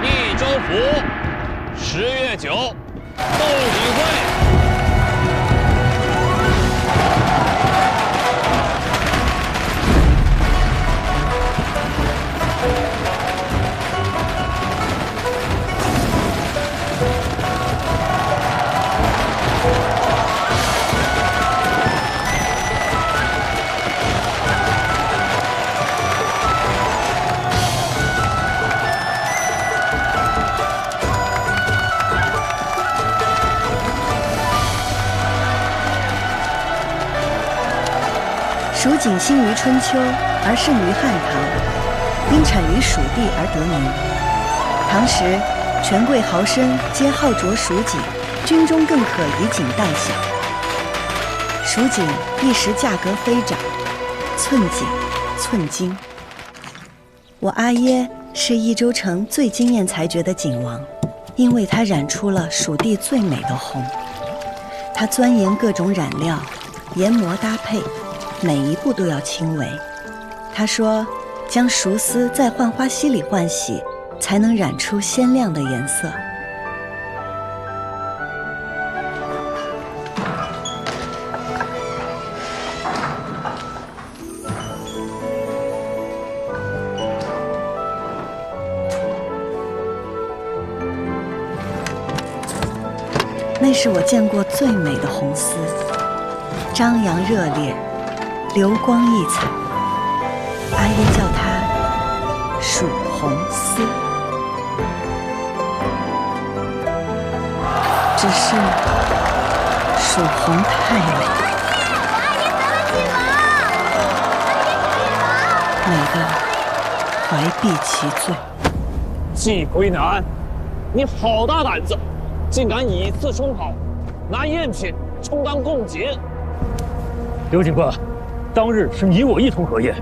益州府10月9斗锦会。 蜀锦兴于春秋，而盛于汉唐，因产于蜀地而得名。唐时，权贵豪绅皆好着蜀锦，军中更可以锦代饷。蜀锦一时价格飞涨，寸锦、寸金。我阿耶是益州城最惊艳才绝的锦王，因为他染出了蜀地最美的红。他钻研各种染料，研磨搭配。 每一步都要轻微。他说，将熟丝在浣花溪里换洗，才能染出鲜亮的颜色。那是我见过最美的红丝，张扬热烈。 流光溢彩，阿耶叫它蜀红丝。只是蜀红太美，美得怀璧其罪。季归南，你好大胆子，竟敢以次充好，拿赝品充当贡锦！刘警官。 当日是你我一同合宴，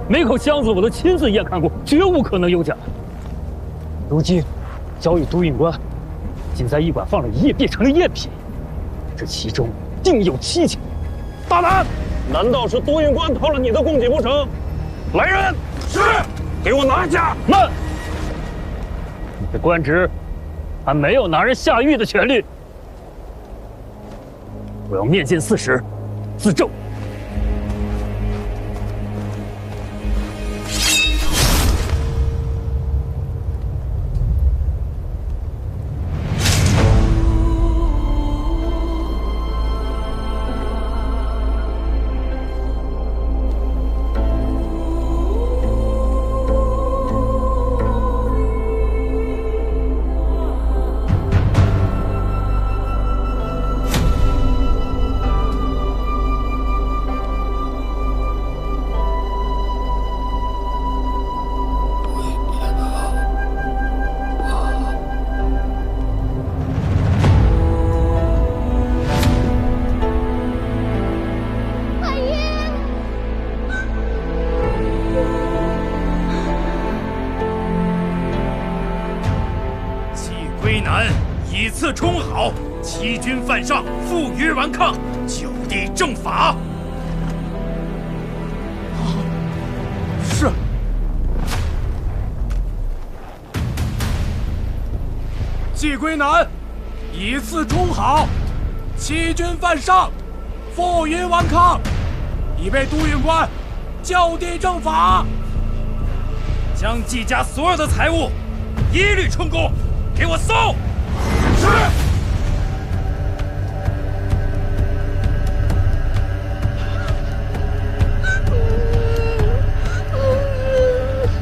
每口箱子我都亲自验看过，绝无可能有假。如今交与督运官，仅在驿馆放了一夜，变成了赝品，这其中定有蹊跷。大胆！难道是督运官偷了你的贡锦不成？来人！是，给我拿下！慢！你的官职还没有拿人下狱的权利。我要面见4时，自证。 以次充好，欺君犯上，负隅顽抗，就地正法。是。季归南，以次充好，欺君犯上，负隅顽抗，已被督运官就地正法。将季家所有的财物一律充公，给我搜！ 是。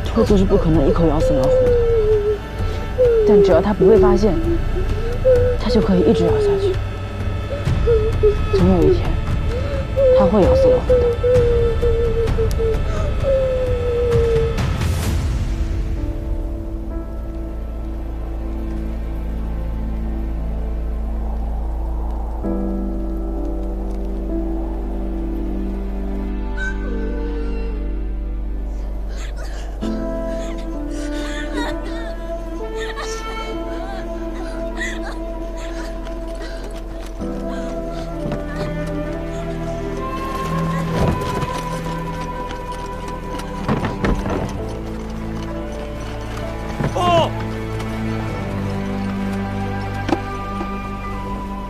兔子是不可能一口咬死老虎的，但只要它不被发现，它就可以一直咬下去。总有一天，它会咬死老虎的。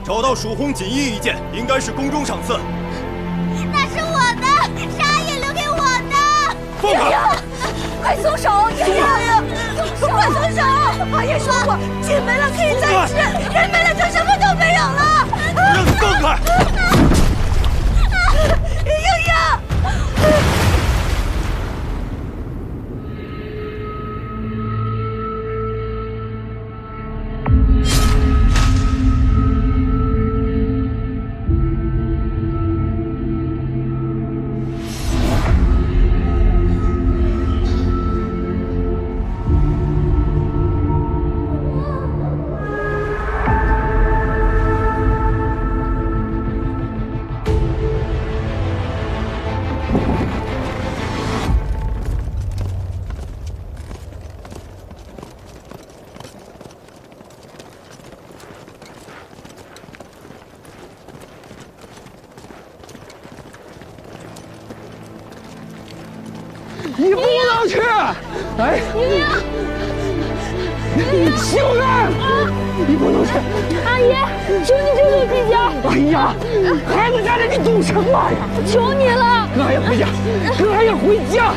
找到蜀红锦衣一件，应该是宫中赏赐。那是我的，沙叶留给我的。放开！快松手！爷爷，快松手！阿爷说过，钱没了可以再吃，人没了就什么都没有了。让你放开！莹莹。你不能去！哎，你休来！你不能去！阿姨，求你救救季家！哎呀，孩子家的你懂什么呀？求你了！俺也回家，俺也回家。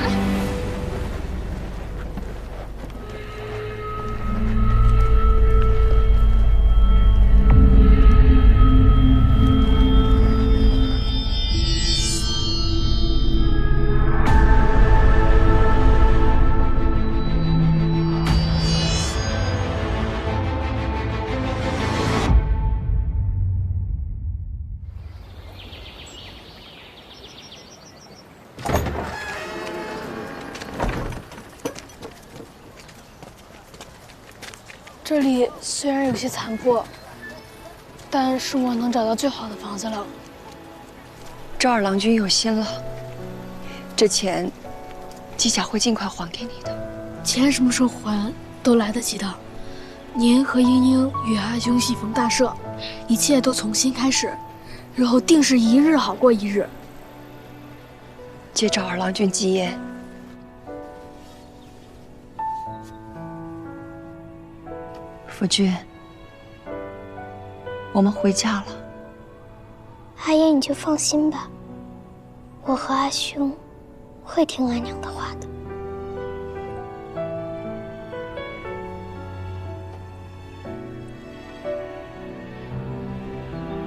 这里虽然有些残破，但是我能找到最好的房子了。赵二郎君有心了，这钱，季家会尽快还给你的。钱什么时候还都来得及的。您和英英与阿兄喜逢大赦，一切都从新开始，日后定是一日好过一日。借赵二郎君吉言。夫君，我们回家了。阿爷你就放心吧，我和阿兄会听俺娘的话的。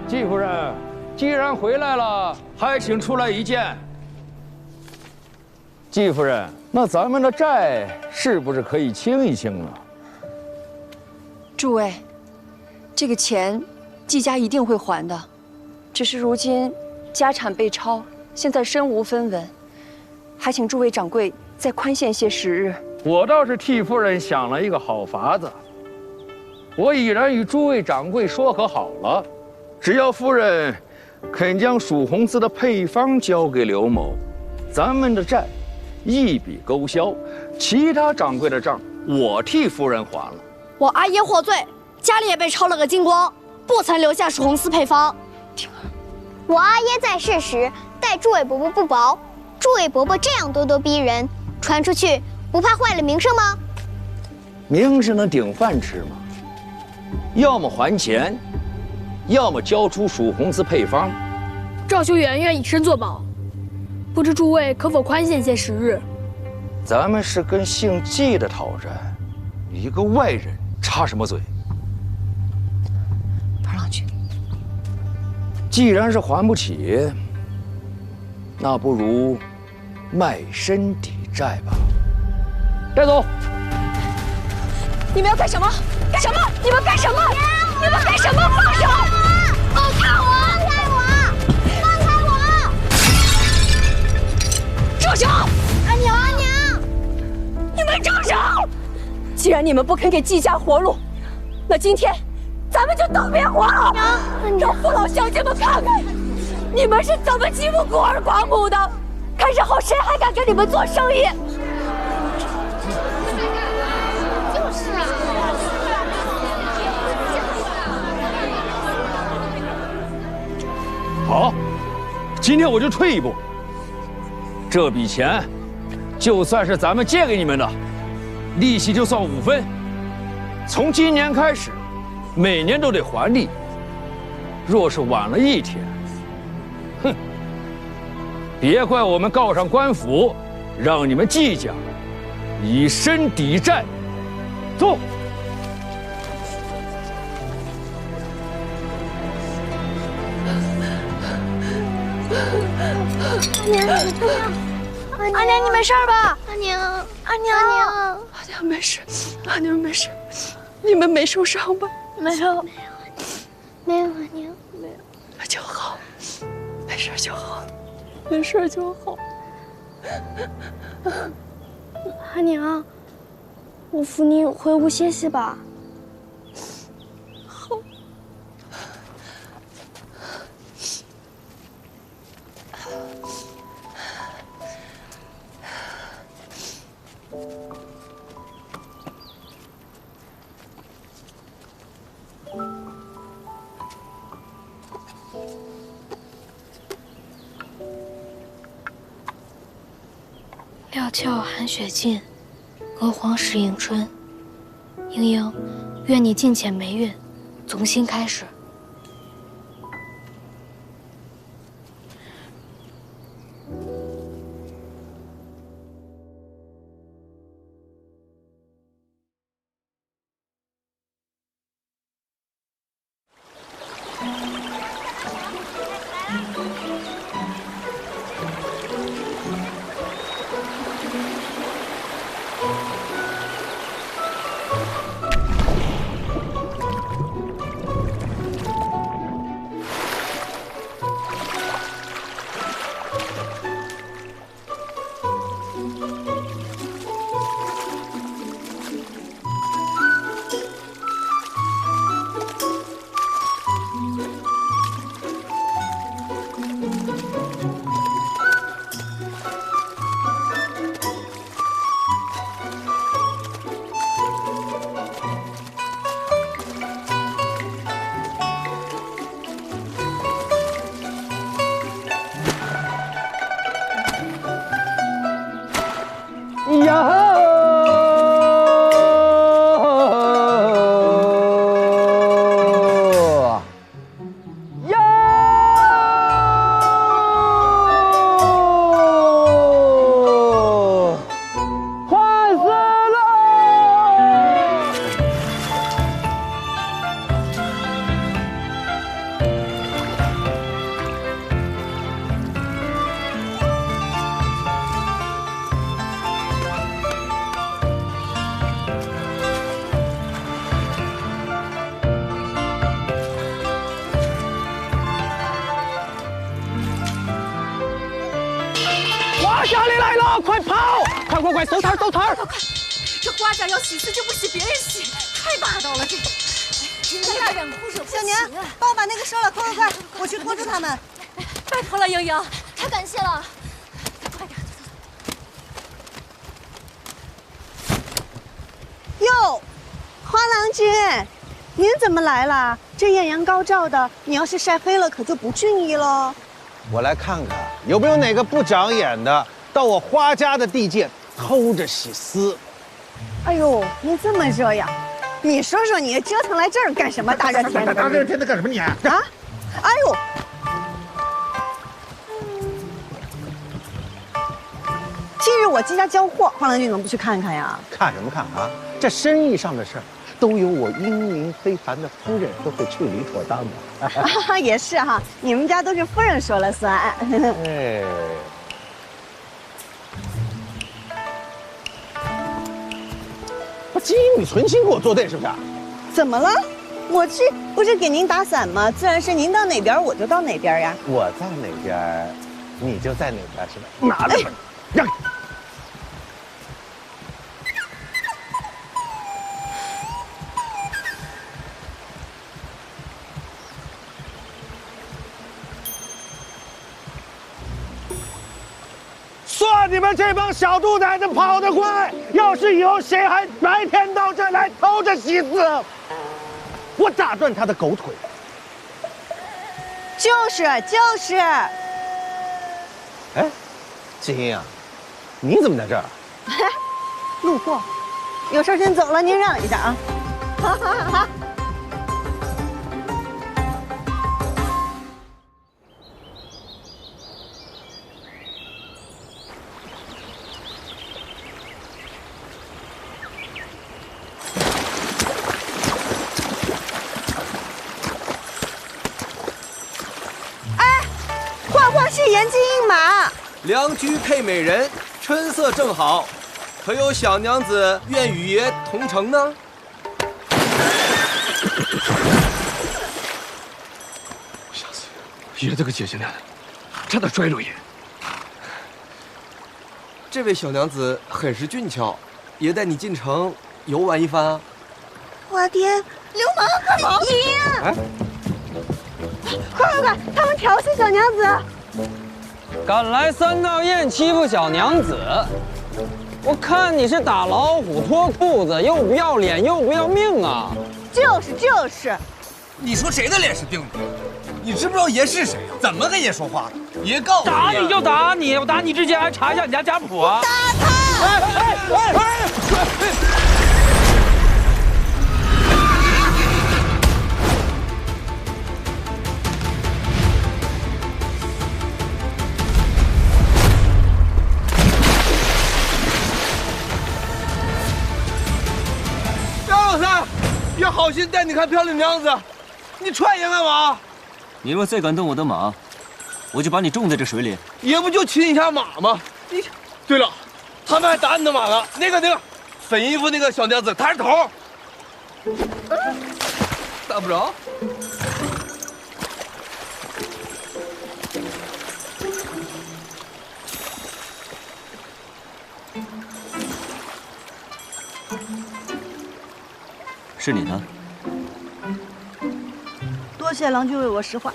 季夫人，既然回来了，还请出来一见。季夫人，那咱们的债是不是可以清一清了？诸位，这个钱，季家一定会还的。只是如今家产被抄，现在身无分文，还请诸位掌柜再宽限些时日。我倒是替夫人想了一个好法子。我已然与诸位掌柜说和好了，只要夫人肯将蜀红丝的配方交给刘某，咱们的债一笔勾销，其他掌柜的账我替夫人还了。我阿爷获罪，家里也被抄了个精光，不曾留下蜀红丝配方。我阿爷在世时待诸位伯伯不薄，诸位伯伯这样咄咄逼人，传出去不怕坏了名声吗？名声能顶饭吃吗？要么还钱，要么交出蜀红丝配方。赵修远愿以身作保，不知诸位可否宽限些时日？咱们是跟姓季的讨债，你一个外人插什么嘴？二郎君，既然是还不起，那不如卖身抵债吧。带走！你们要干什么？干什么？你们干什么？你们干什么？放手！放开我！放开我！放开我！住手！阿娘，阿娘，你们住手！既然你们不肯给季家活路，那今天咱们就都别活了，让父老乡亲们看看你们是怎么欺负孤儿寡母的，看日后谁还敢跟你们做生意。就是啊。好，今天我就退一步。这笔钱，就算是咱们借给你们的，利息就算5分。从今年开始，每年都得还利。若是晚了一天，哼，别怪我们告上官府，让你们季家以身抵债。走。阿娘，你没事吧？阿娘，阿娘没事，阿娘没事，你们没受伤吧？没有，没有，阿娘，没有，那就好，没事就好，没事就好。阿娘，我扶你回屋歇息吧。好。料峭寒雪尽，娥皇始迎春。莺莺，愿你尽遣霉运，从新开始。家里来了，快跑！快，收摊！快！这花甲要洗次就不洗别人洗，太霸道了！这今天大两哭手不行。小娘，帮我把那个收了，快！我去拖住他们。拜托了，莺莺，太感谢了。快点！哟，花郎君，您怎么来了？这艳阳高照的，你要是晒黑了，可就不俊逸喽。我来看看有没有哪个不长眼的到我花家的地界偷着洗丝。哎呦，你这么热呀？你说说你折腾来这儿干什么？大热天的！大热天的干什么你？啊！哎呦！今日我季家交货，花郎君怎么不去看看呀？看什么看啊？这生意上的事儿，都由我英明非凡的夫人都会处理妥当的。也是哈，你们家都是夫人说了算。哎。金宇存心给我作对是不是？怎么了？我去不是给您打伞吗？自然是您到哪边我就到哪边呀。我在哪边，你就在哪边是吧？拿来吧，让开。算你们这帮小兔崽子跑得快！要是以后谁还白天到这儿来偷着洗丝，我打断他的狗腿！就是。哎，金英啊，你怎么在这儿？路过，有事先走了，您让一下啊。好。年金印马。良驹配美人，春色正好，可有小娘子愿与爷同乘呢？小子，爷这个姐姐呢，差点摔着爷。这位小娘子很是俊俏，爷带你进城游玩一番啊。我爹，流氓，快爷！哎，快！他们调戏小娘子。 敢来三道堰欺负小娘子，我看你是打老虎脱裤子，又不要脸又不要命啊！就是，你说谁的脸是定的？你知不知道爷是谁呀？怎么跟爷说话的？爷告诉你，打你就打你，我打你之前还查一下你家家谱啊！打他！爷好心带你看漂亮娘子，你踹爷干嘛？你若再敢动我的马，我就把你种在这水里。爷不就亲一下马吗？你，对了，他们还打你的马呢。那个，粉衣服那个小娘子，她是头。打不着。是你的。多谢郎君为我实话。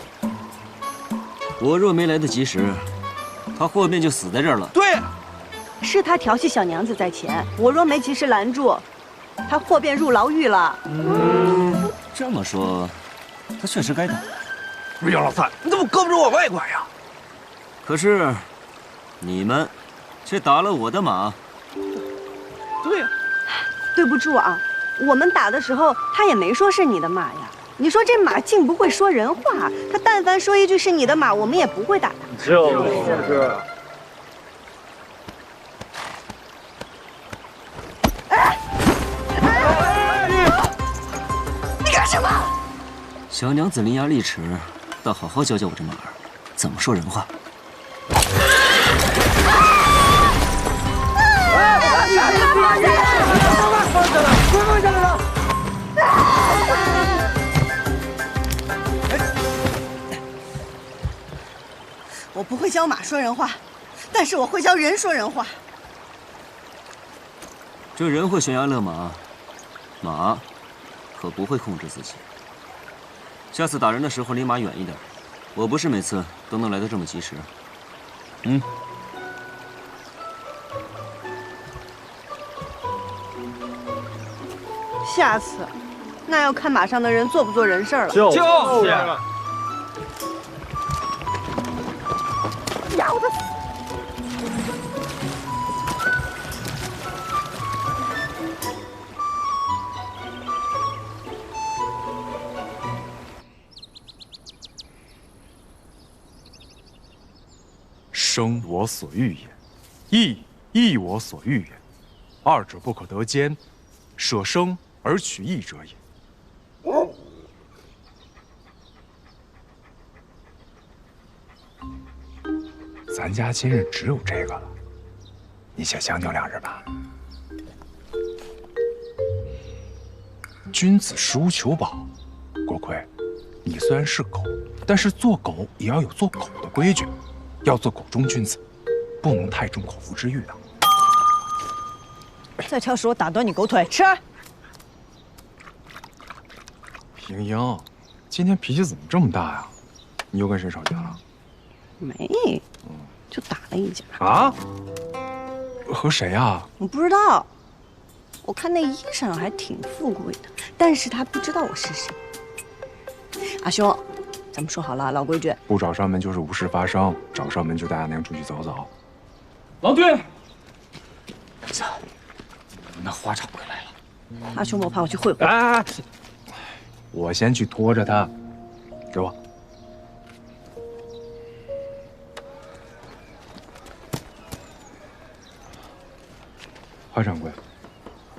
我若没来得及时，他霍便就死在这儿了。对，是他调戏小娘子在前，我若没及时拦住，他霍便入牢狱了。这么说，他确实该打。不是杨老三，你怎么胳膊肘往外拐呀？可是，你们却打了我的马。对呀，对不住啊。 我们打的时候，他也没说是你的马呀。你说这马竟不会说人话，他但凡说一句是你的马，我们也不会打他。就是。你干什么？小娘子伶牙俐齿，倒好好教教我这马儿怎么说人话。放下来了！我不会教马说人话，但是我会教人说人话。这人会悬崖勒马，马可不会控制自己。下次打人的时候离马远一点，我不是每次都能来得这么及时。嗯。 下次，那要看马上的人做不做人事了。就是。呀，我的！生我所欲也，义我所欲也，二者不可得兼，舍生而取义者也。咱家今日只有这个了，你且将就两日吧。君子食无求饱，国魁，你虽然是狗，但是做狗也要有做狗的规矩，要做狗中君子，不能太重口腹之欲的。再挑食，我打断你狗腿！吃。平英，今天脾气怎么这么大呀？你又跟谁吵架了？没，就打了一架。啊？和谁呀？我不知道。我看那衣裳还挺富贵的，但是他不知道我是谁。阿兄，咱们说好了，老规矩，不找上门就是无事发生，找上门就带阿娘出去走走。郎君，那花场回来了。阿兄，我怕我去会会。哎，我先去拖着他，给我。花掌柜，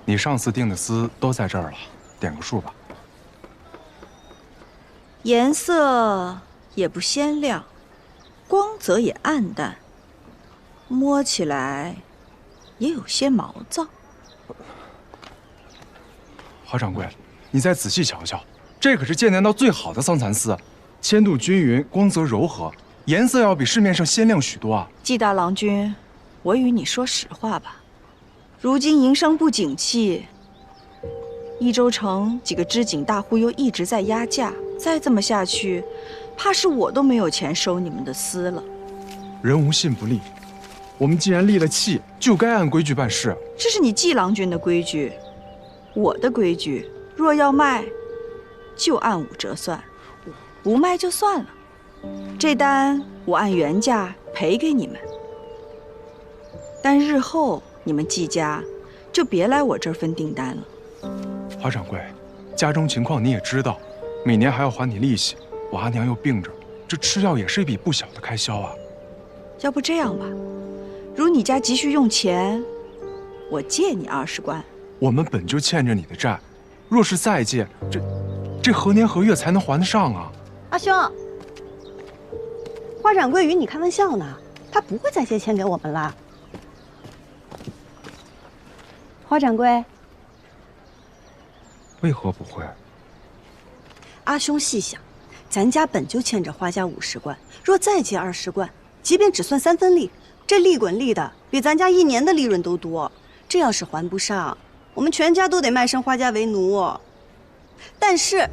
你上次订的丝都在这儿了，点个数吧。颜色也不鲜亮，光泽也暗淡，摸起来也有些毛躁。华掌柜，你再仔细瞧瞧，这可是剑南道最好的桑蚕丝，纤度均匀，光泽柔和，颜色要比市面上鲜亮许多啊！季大郎君，我与你说实话吧，如今营商不景气，益州城几个织锦大户又一直在压价，再这么下去，怕是我都没有钱收你们的丝了。人无信不立，我们既然立了契，就该按规矩办事。这是你季郎君的规矩，我的规矩，若要卖，就按5折算，不卖就算了。这单我按原价赔给你们，但日后你们季家就别来我这儿分订单了。华掌柜，家中情况你也知道，每年还要还你利息，我阿娘又病着，这吃药也是一笔不小的开销啊。要不这样吧，如你家急需用钱，我借你20贯。我们本就欠着你的债，若是再借，这何年何月才能还得上啊？阿兄，花掌柜与你开玩笑呢，他不会再借钱给我们了。花掌柜，为何不会？阿兄细想，咱家本就欠着花家50贯，若再借20贯，即便只算3分利，这利滚利的比咱家1年的利润都多。这要是还不上，我们全家都得卖身花家为奴。但是，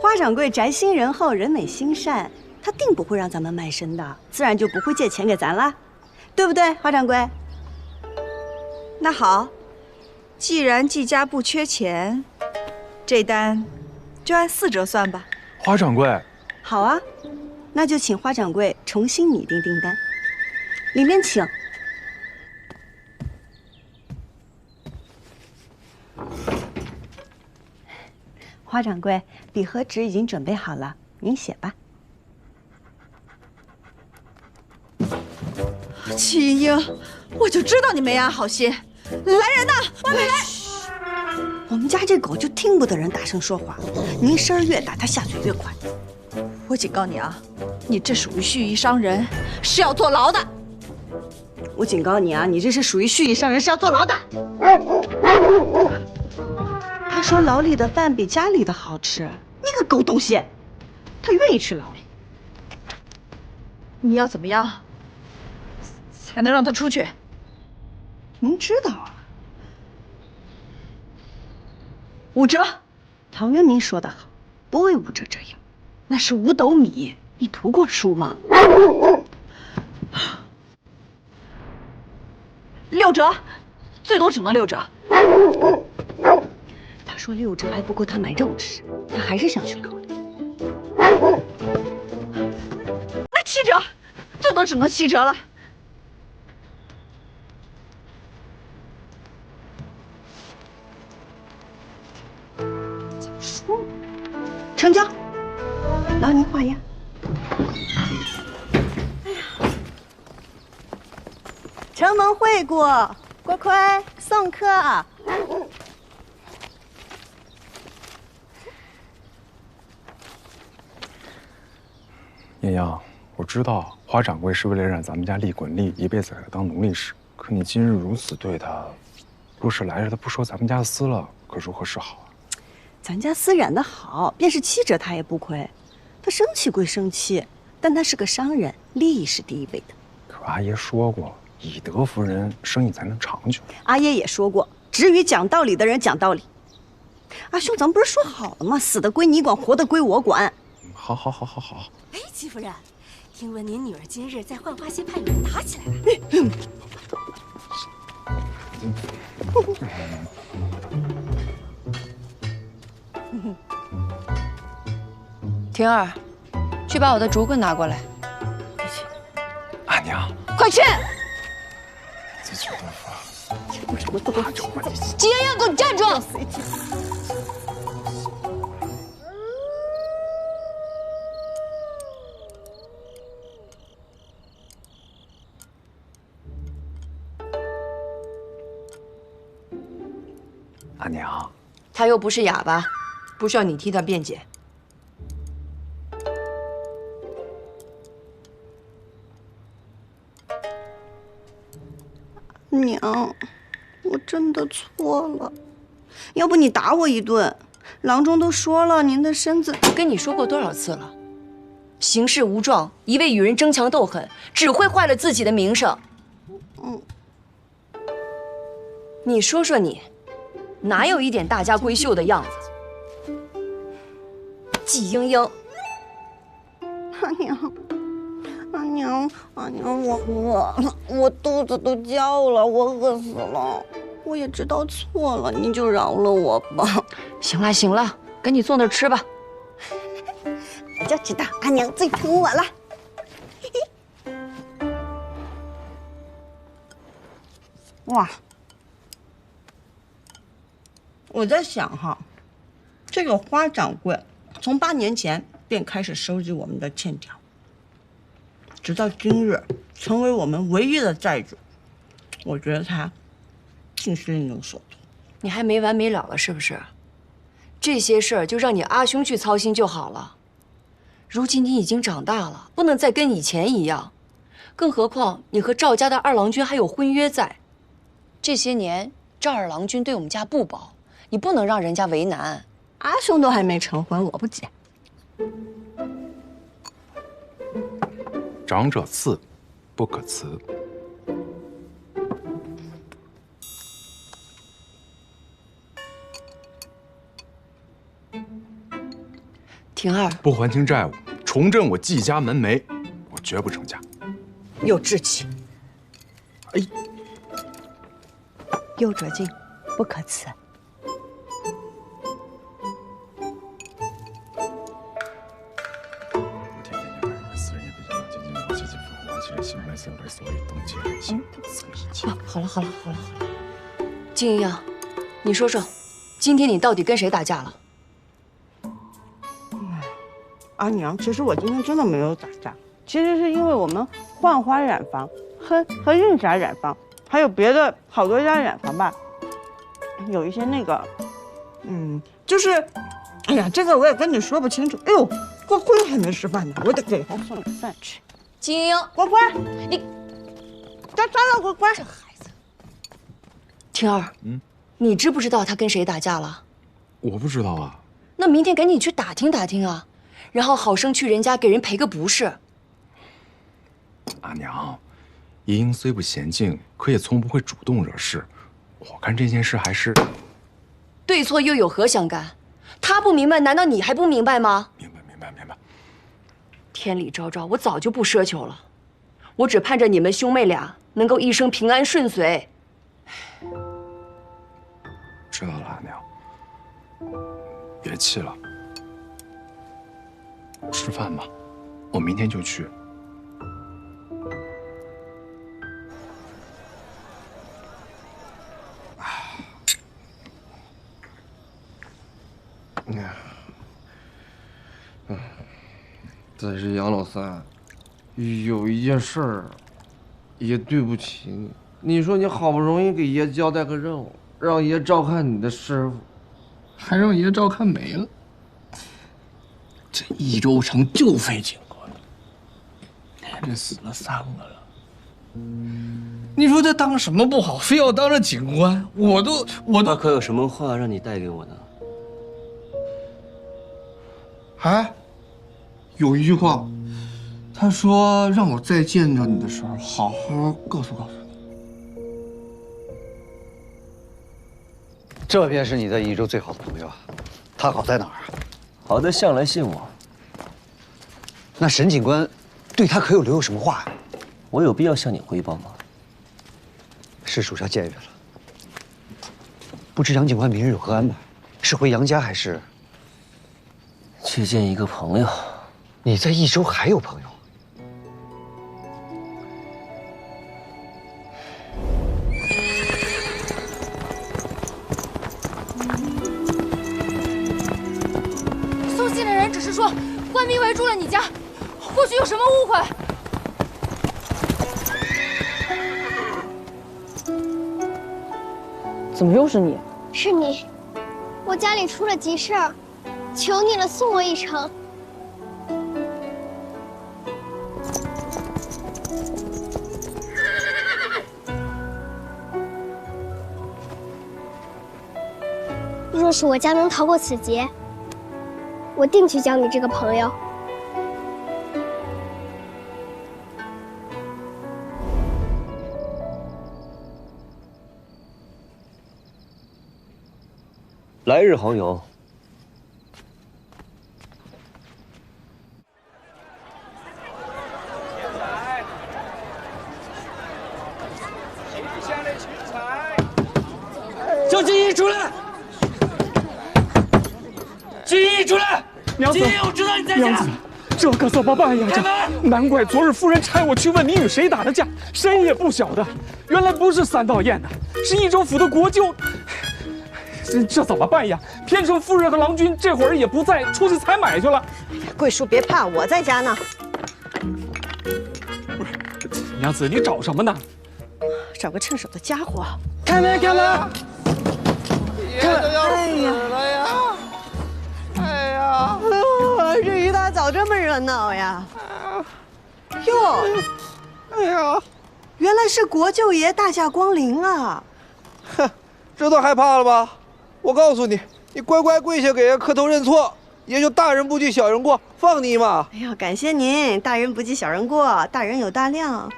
花掌柜宅心仁厚，人美心善，他定不会让咱们卖身的，自然就不会借钱给咱啦，对不对，花掌柜？那好，既然季家不缺钱，这单就按4折算吧。花掌柜，好啊，那就请花掌柜重新拟定订单，里面请。花掌柜，笔和纸已经准备好了，您写吧。齐英，我就知道你没安好心。来人呐，外面来！我们家这狗就听不得人大声说话，您声儿越大，它下嘴越快。我警告你啊，你这属于蓄意伤人，是要坐牢的。我警告你啊，你这是属于蓄意伤人，是要坐牢的。他说牢里的饭比家里的好吃，你个狗东西，他愿意去牢里。你要怎么样才能让他出去？您知道啊，5折。唐渊明说得好，不为5折这样，那是5斗米。你读过书吗？6折，最多只能6折。他说6折还不够他买肉吃，他还是想去牢里。那7折，最多只能7折了。成交，劳您画押。承蒙惠顾，锅盔送客。艳阳，我知道花掌柜是为了让咱们家利滚利，一辈子给他当奴隶使。可你今日如此对他，若是来日他不收咱们家的丝了，可如何是好啊？咱家丝染得好，便是7折他也不亏。他生气归生气，但他是个商人，利益是第一位的。可阿爷说过，以德服人，生意才能长久。阿爷也说过，只与讲道理的人讲道理。阿兄，咱们不是说好了吗？死的归你管，活的归我管。好。哎，戚夫人，听闻您女儿今日在浣花溪畔与人打起来了。婷儿，去把我的竹棍拿过来。阿娘，快去！自求多福。为什么都要求我？季妍妍，给我站住！阿娘，他又不是哑巴，不需要你替他辩解。的错了，要不你打我一顿？郎中都说了，您的身子……跟你说过多少次了？行事无状，一味与人争强斗狠，只会坏了自己的名声。你说说你，哪有一点大家闺秀的样子？季莺莺，阿娘，我饿了，我肚子都叫了，我饿死了。我也知道错了，你就饶了我吧。行了，赶紧坐那儿吃吧。我就知道阿娘最疼我了。哇！我在想哈，这个花掌柜从8年前便开始收集我们的欠条，直到今日成为我们唯一的债主。我觉得他竟是另有所图。你还没完没了了是不是？这些事儿就让你阿兄去操心就好了。如今你已经长大了，不能再跟以前一样。更何况你和赵家的二郎君还有婚约在。这些年赵二郎君对我们家不薄，你不能让人家为难。阿兄都还没成婚，我不急。长者赐，不可辞。婷儿，不还清债务，重振我季家门楣，我绝不成家。有志气。哎，有折襟，不可辞。好了，金莹莹，你说说，今天你到底跟谁打架了？阿娘，其实我今天真的没有打架，其实是因为我们幻花染坊和韵霞染坊，还有别的好多家染坊吧，有一些那个，就是，哎呀，这个我也跟你说不清楚。哎呦，郭辉还没吃饭呢，我得给他送个饭吃。金莹莹，郭辉，你，抓了郭辉。这孩子，婷儿，你知不知道他跟谁打架了？我不知道啊。那明天赶紧去打听打听啊。然后好生去人家给人赔个不是。阿娘，莹莹虽不娴静，可也从不会主动惹事。我看这件事还是对错又有何相干？他不明白，难道你还不明白吗？明白。天理昭昭，我早就不奢求了，我只盼着你们兄妹俩能够一生平安顺遂。知道了，阿娘，别气了。吃饭吧，我明天就去。但是杨老三，有一件事儿，爷对不起你。你说你好不容易给爷交代个任务，让爷照看你的师傅，还让爷照看没了。这益州城就废警官了，连着死了3个了。你说他当什么不好，非要当着警官？我都他可有什么话让你带给我呢？哎，有一句话，他说让我再见着你的时候，好好告诉你。这便是你在益州最好的朋友啊，他好在哪儿啊？好在向来信我。那沈警官对他可有留有什么话呀？我有必要向你汇报吗？是属下僭越了。不知杨警官明日有何安排？是回杨家还是去见一个朋友？你在益州还有朋友？送信的人只是说官兵围住了你家，或许有什么误会。怎么又是你？是你，我家里出了急事儿，求你了，送我一程。若是我家能逃过此劫，我定去交你这个朋友。来日好友。叫金一出来！金一出来！娘子，金一，我知道你在家。娘子，这可怎么办呀？开门！难怪昨日夫人差我去问你与谁打的架，谁也不晓得。原来不是三道堰的，是益州府的国舅。这怎么办呀？偏生夫人和郎君这会儿也不在，出去采买去了。桂叔别怕，我在家呢。不是，娘子，你找什么呢？找个趁手的家伙。开门，开门！爷都要死了呀！哎呀，这一大早这么热闹呀！哟，哎呀，原来是国舅爷大驾光临啊！哼，这都害怕了吧？我告诉你，你乖乖跪下给爷磕头认错，爷就大人不计小人过，放你一马。哎呀，感谢您，大人不计小人过，大人有大量。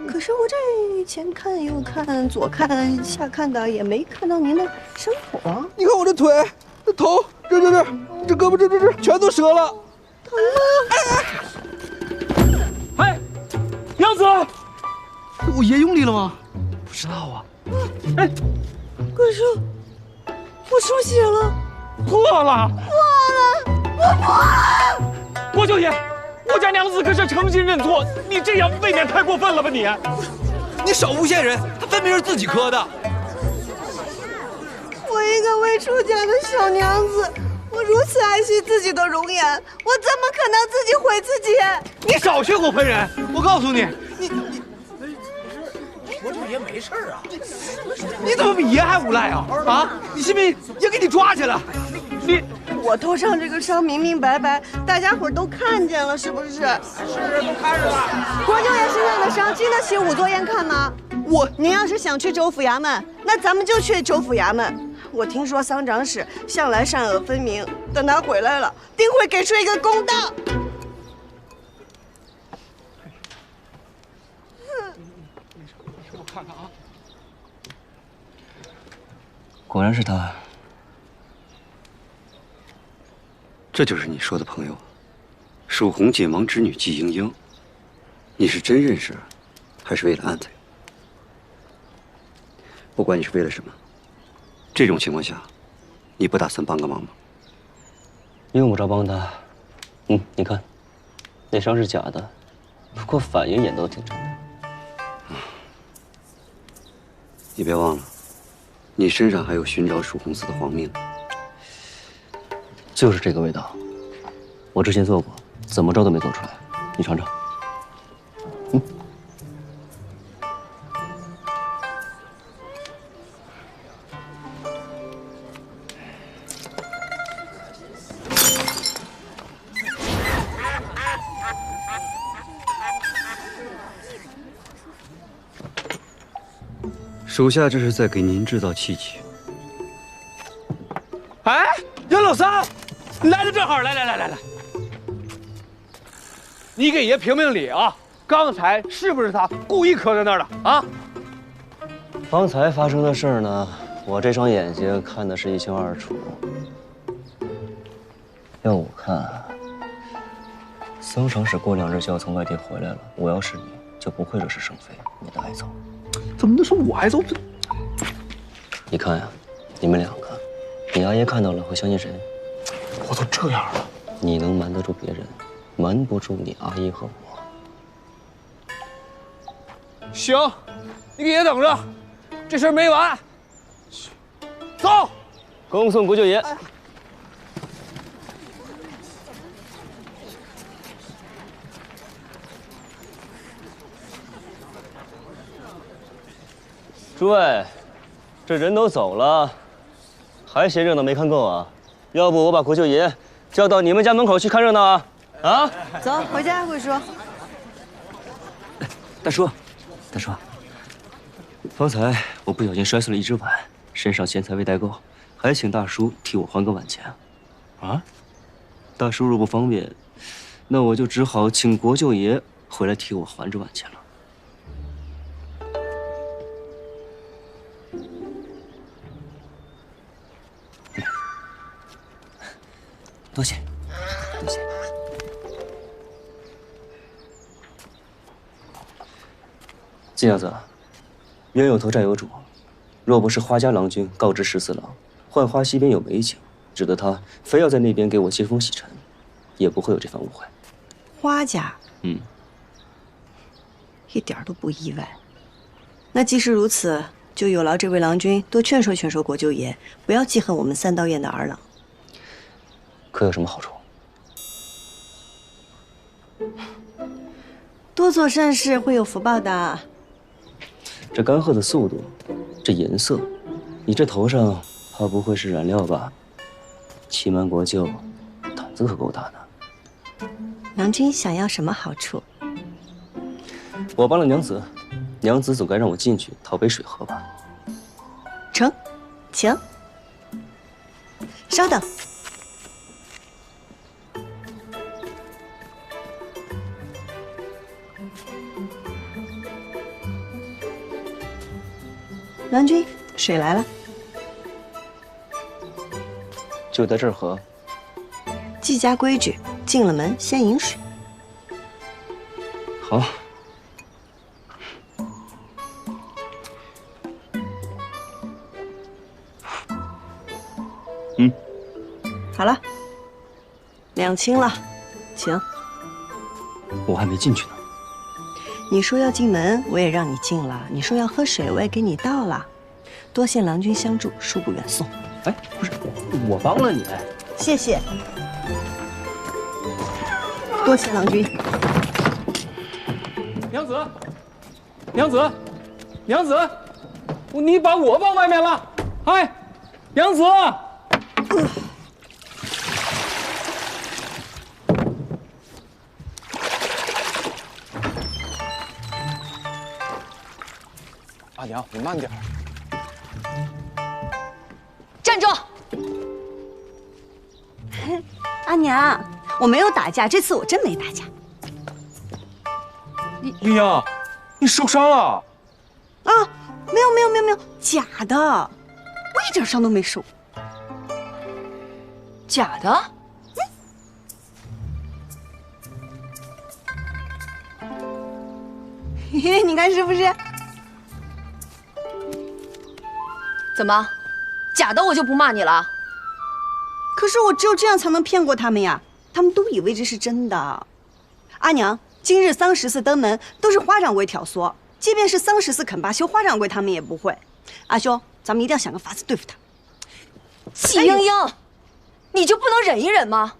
可是我这前看右看，左看下看的，也没看到您的伤口啊。你看我这腿、这头、这胳膊这全都折了。哎，娘子，我爷用力了吗？不知道啊。哎，桂叔，我出血了，破了，我破了！国舅爷，我家娘子可是诚心认错，你这样未免太过分了吧你？你少诬陷人，他分明是自己磕的。我一个未出嫁的小娘子，我如此爱惜自己的容颜，我怎么可能自己毁自己？你少血口喷人！我告诉你，国舅爷没事啊，你怎么比爷还无赖啊？啊！你信不信爷给你抓去了？我头上这个伤明明白白，大家伙都看见了，是不是？是都看着了。国舅爷身上的伤经得起仵作宴看吗？您要是想去州府衙门，那咱们就去州府衙门。我听说桑长史向来善恶分明，等他回来了，定会给出一个公道。我看看啊，果然是他。这就是你说的朋友，蜀红锦王之女季莺莺。你是真认识，还是为了暗财？不管你是为了什么，这种情况下，你不打算帮个忙吗？用不着帮他。你看，那伤是假的，不过反应也都挺真的。你别忘了，你身上还有寻找蜀红寺的黄命。就是这个味道，我之前做过，怎么着都没做出来。你尝尝。属下这是在给您制造契机。哎，杨老三，来的正好，来，你给爷评评理啊！刚才是不是他故意磕在那儿的啊？方才发生的事儿呢，我这双眼睛看的是一清二楚。要我看，桑长史过2日就要从外地回来了。我要是你，就不会惹是生非，免得挨揍。怎么能说我挨揍？你看呀，你们2个，你阿爷看到了会相信谁？我都这样了，你能瞒得住别人，瞒不住你阿姨和我。行，你给爷等着，这事儿没完。走，恭送国舅爷。诸位，这人都走了，还嫌热闹没看够啊？要不我把国舅爷叫到你们家门口去看热闹啊？啊！走，回家，桂叔。大叔，方才我不小心摔碎了一只碗，身上钱财未带够，还请大叔替我还个碗钱。啊？大叔若不方便，那我就只好请国舅爷回来替我还这碗钱了。多谢，多谢。金娘子，冤有头债有主，若不是花家郎君告知14郎，浣花溪边有美景，指得他非要在那边给我接风洗尘，也不会有这番误会。花家，一点都不意外。那既是如此，就有劳这位郎君多劝说劝说国舅爷，不要记恨我们三道堰的儿郎。可有什么好处？多做善事会有福报的。这干涸的速度，这颜色，你这头上怕不会是染料吧？欺瞒国舅，胆子可够大的。郎君想要什么好处？我帮了娘子，娘子总该让我进去讨杯水喝吧？成，请。稍等。郎君，水来了。就在这儿喝。季家规矩，进了门先饮水。好。好了，两清了，请。我还没进去呢。你说要进门，我也让你进了；你说要喝水，我也给你倒了。多谢郎君相助，恕不远送。哎，不是，我帮了你。谢谢。多谢郎君。娘子，娘子，娘子，你把我放外面了！哎，娘子。阿娘，你慢点。站住！阿娘，我没有打架，这次我真没打架。丽阳，你受伤了？啊，没有，假的，我一点伤都没受。假的？嘿嘿，你看是不是？怎么，假的我就不骂你了？可是我只有这样才能骗过他们呀，他们都以为这是真的。阿娘，今日桑14登门都是花掌柜挑唆，即便是桑14肯罢休，花掌柜他们也不会。阿兄，咱们一定要想个法子对付他。季莺莺，你就不能忍一忍吗？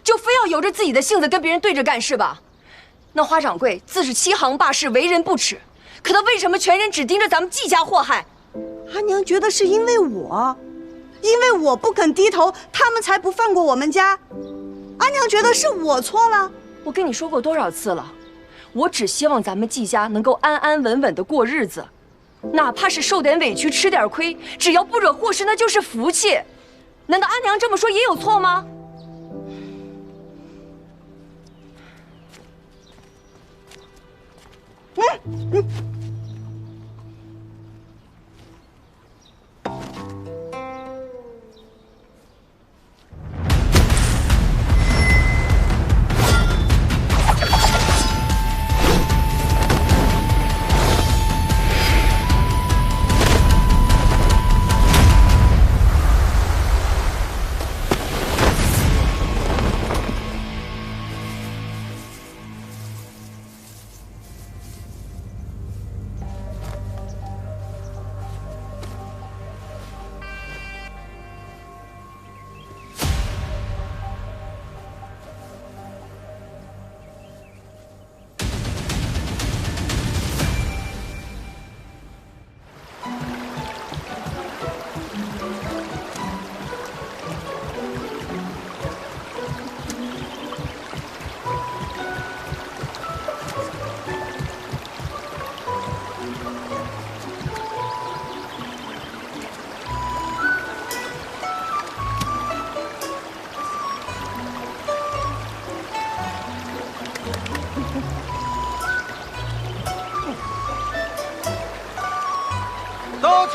就非要由着自己的性子跟别人对着干是吧？那花掌柜自是欺行霸市，为人不耻，可他为什么全人只盯着咱们季家祸害？阿娘觉得是因为我不肯低头，他们才不放过我们家。阿娘觉得是我错了。我跟你说过多少次了，我只希望咱们季家能够安安稳稳的过日子，哪怕是受点委屈吃点亏，只要不惹祸事，那就是福气。难道阿娘这么说也有错吗？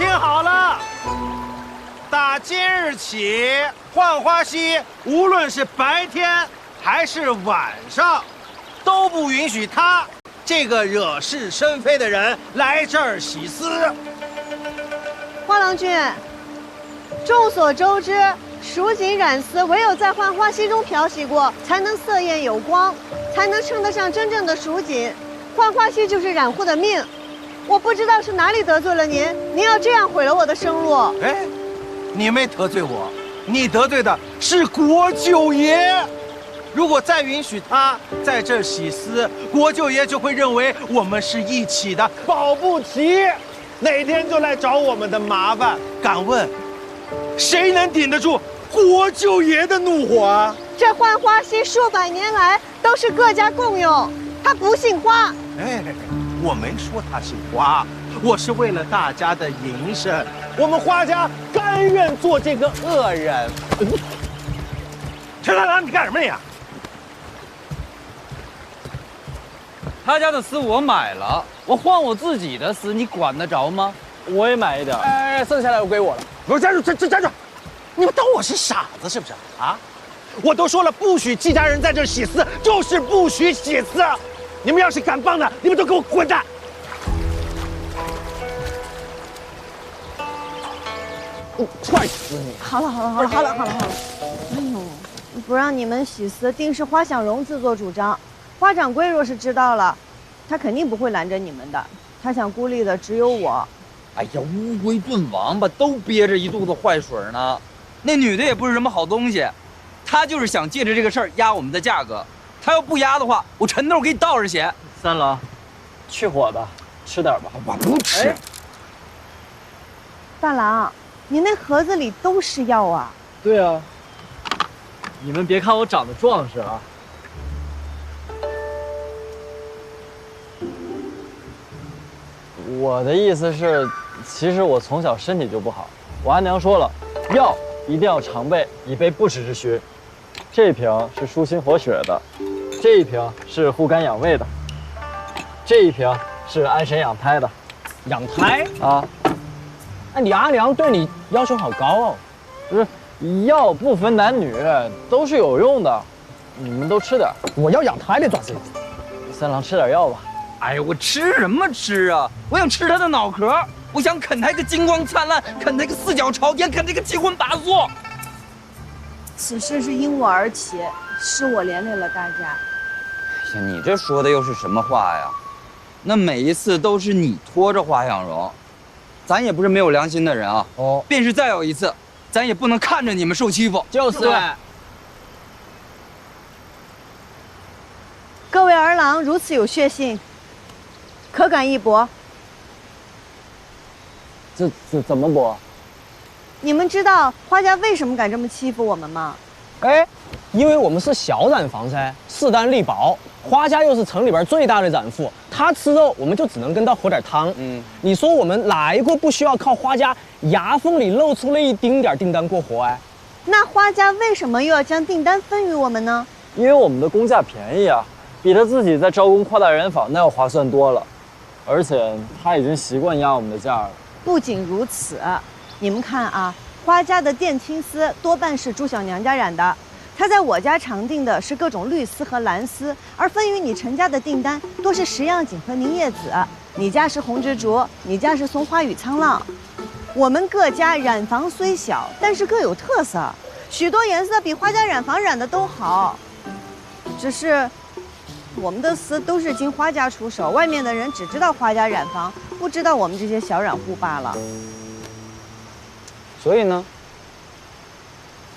听好了，打今日起，浣花溪无论是白天还是晚上，都不允许他这个惹是生非的人来这儿洗丝。花郎君，众所周知，蜀锦染丝唯有在浣花溪中漂洗过，才能色艳有光，才能称得上真正的蜀锦。浣花溪就是染户的命。我不知道是哪里得罪了您，您要这样毁了我的生路。哎，你没得罪我，你得罪的是国舅爷。如果再允许他在这儿洗丝，国舅爷就会认为我们是一起的，保不齐哪天就来找我们的麻烦。敢问，谁能顶得住国舅爷的怒火啊？这浣花溪数百年来都是各家共用，他不姓花。哎，我没说他姓花，我是为了大家的营生，我们花家甘愿做这个恶人。陈大郎，你干什么你啊？他家的丝我买了，我换我自己的丝，你管得着吗？我也买一点。哎，剩下来归我了。我站住，站住！你们当我是傻子是不是啊？我都说了，不许季家人在这儿洗丝，就是不许洗丝。你们要是敢帮的，你们都给我滚蛋！我踹死你！好了。哎呦，不让你们洗丝，定是花想荣自作主张。花掌柜若是知道了，他肯定不会拦着你们的。他想孤立的只有我。哎呀，乌龟炖王八都憋着一肚子坏水呢。那女的也不是什么好东西，她就是想借着这个事儿压我们的价格。她要不压的话，我陈豆给你倒着写。三郎，去火的，吃点吧。我不吃。哎、大郎，你那盒子里都是药啊？对啊。你们别看我长得壮实啊。我的意思是，其实我从小身体就不好。我阿娘说了，药一定要常备，以备不时之需。这瓶是舒心活血的，这一瓶是护肝养胃的，这一瓶是安神养胎的。养胎啊？哎，你阿娘对你要求好高哦。不是，药不分男女，都是有用的。你们都吃点。我要养胎的爪子。三郎吃点药吧。哎呀，我吃什么吃啊？我想吃他的脑壳，我想啃他一个金光灿烂，啃他一个四脚朝天，啃他一个七荤八素。此事是因我而起，是我连累了大家。哎呀，你这说的又是什么话呀？那每一次都是你拖着花想荣，咱也不是没有良心的人啊。哦，便是再有一次，咱也不能看着你们受欺负。就是。各位儿郎如此有血性，可敢一搏？怎么搏？你们知道花家为什么敢这么欺负我们吗？哎，因为我们是小染坊噻，势单力薄。花家又是城里边最大的染户，他吃肉我们就只能跟他喝点汤。你说我们哪一个不需要靠花家牙缝里露出那一丁点订单过活哎？那花家为什么又要将订单分于我们呢？因为我们的工价便宜啊。比他自己在招工扩大染坊那要划算多了，而且他已经习惯压我们的价了。不仅如此，你们看啊，花家的靛青丝多半是朱小娘家染的，她在我家常订的是各种绿丝和蓝丝，而分于你陈家的订单多是石样锦和凝叶紫，你家是红蜘蛛，你家是松花与沧浪。我们各家染坊虽小，但是各有特色，许多颜色比花家染坊染的都好，只是。我们的丝都是经花家出手，外面的人只知道花家染坊，不知道我们这些小染户罢了。所以呢？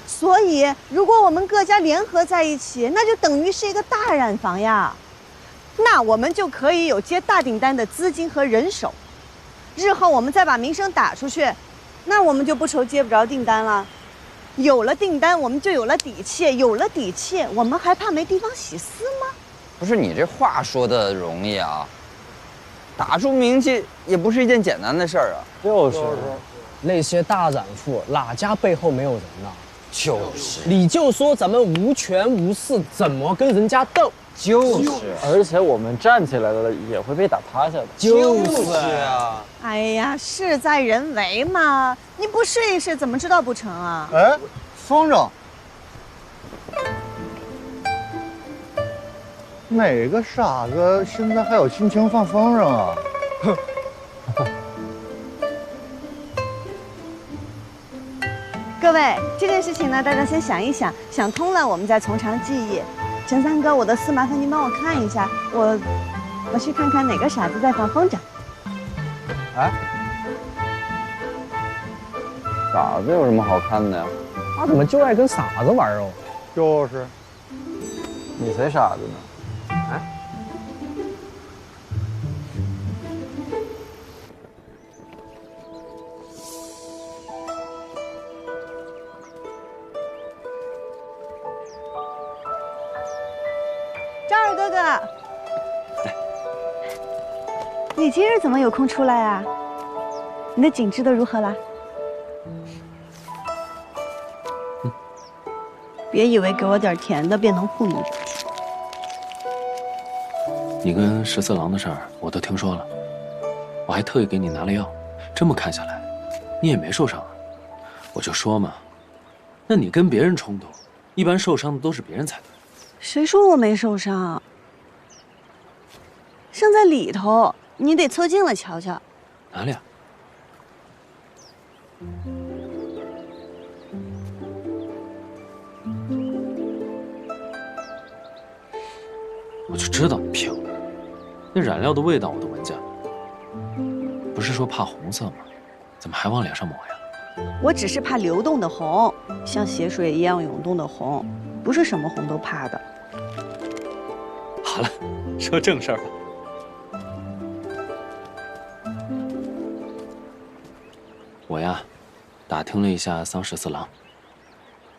所以，如果我们各家联合在一起，那就等于是一个大染坊呀。那我们就可以有接大订单的资金和人手。日后我们再把名声打出去，那我们就不愁接不着订单了。有了订单，我们就有了底气；有了底气，我们还怕没地方洗丝吗？不是你这话说的容易啊，打出名气也不是一件简单的事儿啊。就是，那些大染户哪家背后没有人呐？就是，你就说咱们无权无势，怎么跟人家斗？就是，而且我们站起来了也会被打趴下的。就是啊！哎呀，事在人为嘛，你不试一试怎么知道不成啊？哎，风筝，哪个傻子现在还有心情放风筝啊？哼！各位，这件事情呢，大家先想一想，想通了我们再从长计议。陈三哥，我的事麻烦您帮我看一下，我去看看哪个傻子在放风筝。哎，傻子有什么好看的呀？他怎么就爱跟傻子玩哦？就是，你才傻子呢！哎，张二哥哥，你今日怎么有空出来啊？你的景治得如何啦？别以为给我点甜的便能糊弄过去。你跟14郎的事儿我都听说了，我还特意给你拿了药。这么看下来，你也没受伤啊。我就说嘛，那你跟别人冲突，一般受伤的都是别人才对。谁说我没受伤？伤在里头，你得凑近了瞧瞧。哪里啊？我就知道你骗我，那染料的味道我都闻见了。不是说怕红色吗？怎么还往脸上抹呀？我只是怕流动的红，像血水一样涌动的红，不是什么红都怕的。好了，说正事儿吧。我呀，打听了一下桑14郎，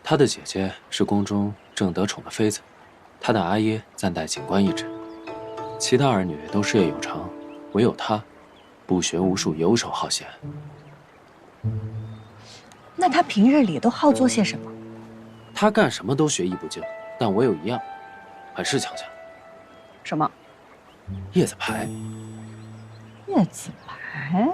他的姐姐是宫中正得宠的妃子，他的阿耶暂代警官一职，其他儿女都事业有成，唯有他不学无术，游手好闲。那他平日里都好做些什么？他干什么都学艺不精，但我有一样，很是强项。什么？叶子牌。叶子牌？